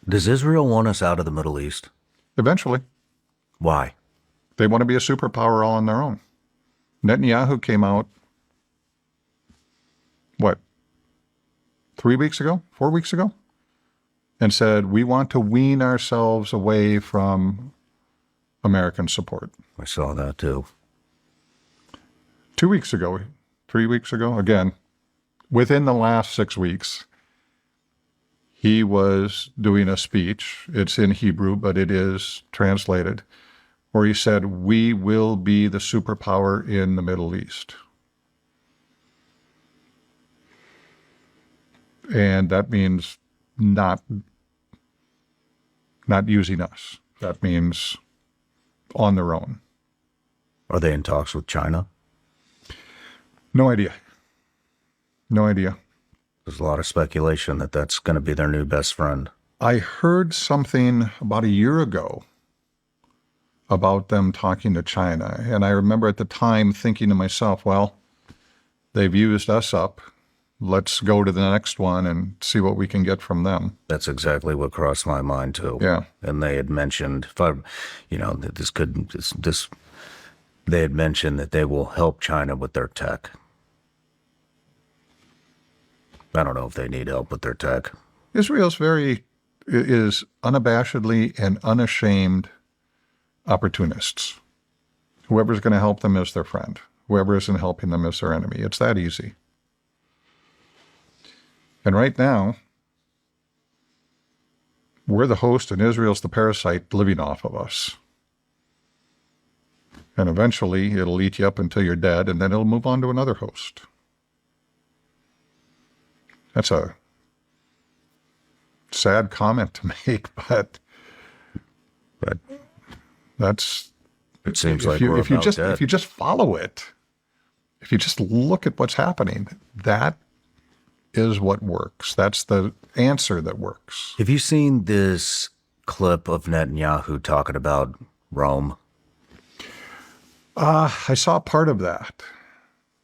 Does Israel want us out of the Middle East? Eventually, Why? they want to be a superpower all on their own. Netanyahu came out, what, 3 weeks ago, 4 weeks ago, and said, we want to wean ourselves away from American support. I saw that too. 2 weeks ago, 3 weeks ago, again, within the last 6 weeks, he was doing a speech. It's in Hebrew, but it is translated, where he said, we will be the superpower in the Middle East. And that means not using us. That means on their own. Are they in talks with China? No idea. No idea. There's a lot of speculation that that's going to be their new best friend. I heard something about a year ago about them talking to China. And I remember at the time thinking to myself, well, they've used us up. Let's go to the next one and see what we can get from them. That's exactly what crossed my mind too. Yeah. And they had mentioned, that they had mentioned that they will help China with their tech. I don't know if they need help with their tech. Israel's is unabashedly and unashamed opportunists. Whoever's going to help them is their friend. Whoever isn't helping them is their enemy. It's that easy. And right now, we're the host and Israel's the parasite living off of us. And eventually it'll eat you up until you're dead, and then it'll move on to another host. That's a sad comment to make, but that's, it seems if like you, we're if you about just dead. if you just follow it, if you just look at what's happening, that is what works. That's the answer that works. Have you seen this clip of Netanyahu talking about Rome, I saw part of that.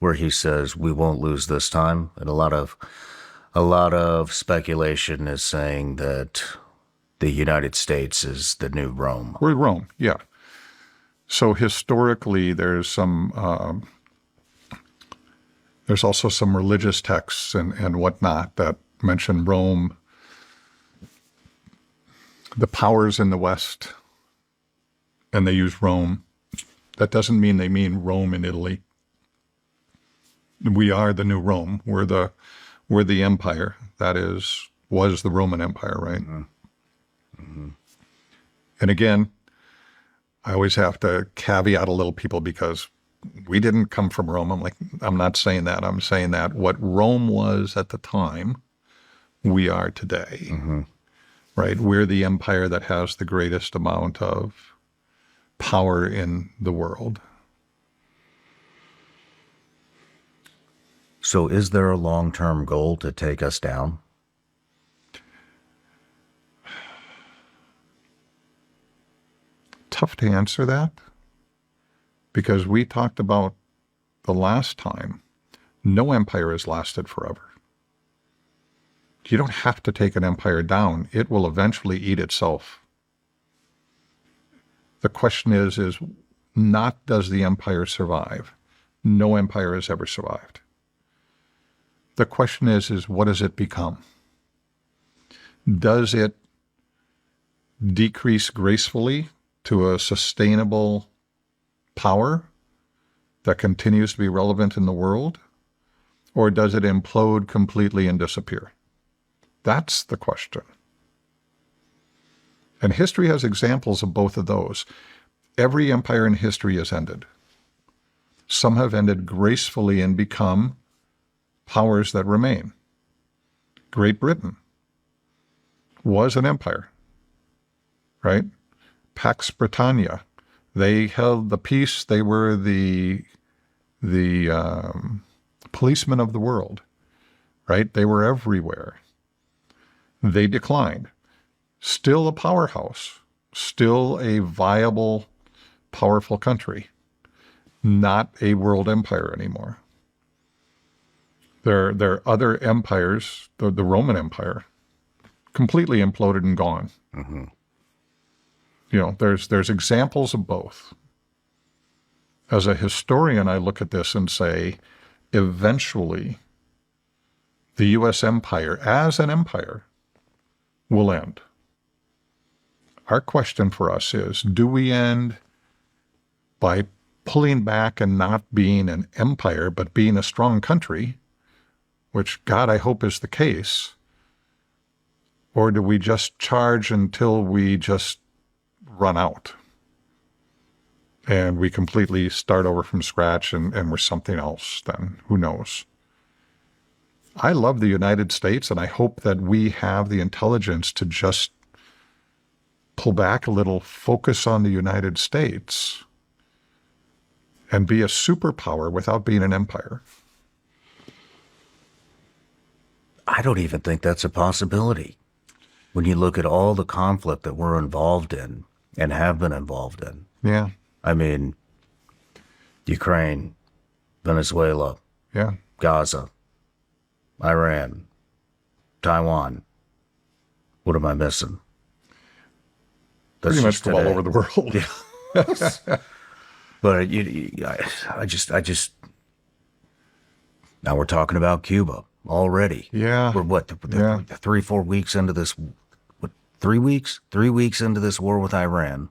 where he says we won't lose this time? And a lot of speculation is saying that the United States is the new Rome. We're Rome, yeah. So historically, there's also some religious texts and whatnot that mention Rome, the powers in the West, and they use Rome. That doesn't mean they mean Rome in Italy. We are the new Rome. We're the empire that was the Roman Empire, right? Mm-hmm. Mm-hmm. And again, I always have to caveat a little people because we didn't come from Rome. I'm not saying that. I'm saying that what Rome was at the time, we are today, Mm-hmm. right? We're the empire that has the greatest amount of power in the world. So is there a long-term goal to take us down? Tough to answer that because we talked about the last time, no empire has lasted forever. You don't have to take an empire down. It will eventually eat itself. The question is not does the empire survive? No empire has ever survived. The question is what does it become? Does it decrease gracefully to a sustainable power that continues to be relevant in the world? Or does it implode completely and disappear? That's the question. And history has examples of both of those. Every empire in history has ended. Some have ended gracefully and become powers that remain. Great Britain was an empire, right? Pax Britannia. They held the peace. They were the policemen of the world, right? They were everywhere. They declined. Still a powerhouse, still a viable, powerful country, not a world empire anymore. There are other empires, the Roman Empire, completely imploded and gone. You know, there's examples of both. As a historian, I look at this and say, eventually, the U.S. empire, as an empire, will end. Our question for us is, do we end by pulling back and not being an empire, but being a strong country, which, God, I hope is the case, or do we just charge until we just run out and we completely start over from scratch and we're something else then? Who knows? I love the United States, and I hope that we have the intelligence to just pull back a little, focus on the United States, and be a superpower without being an empire. I don't even think that's a possibility. When you look at all the conflict that we're involved in and have been involved in. Yeah, I mean, Ukraine, Venezuela, yeah. Gaza, Iran, Taiwan. What am I missing? That's Pretty much just go all today. over the world. Yeah. But I just now we're talking about Cuba already. Yeah. We're what, Yeah. 3-4 weeks into this? What, 3 weeks? 3 weeks into this war with Iran.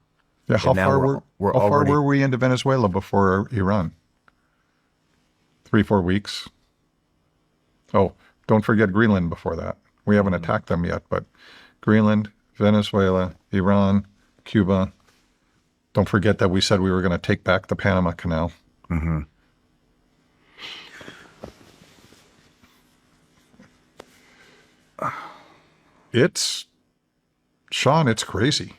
Yeah, how And now far we're how far already- were we into Venezuela before Iran? 3-4 weeks. Oh, don't forget Greenland before that. We haven't attacked them yet, but Greenland, Venezuela, Iran, Cuba. Don't forget that we said we were going to take back the Panama Canal. Sean, it's crazy.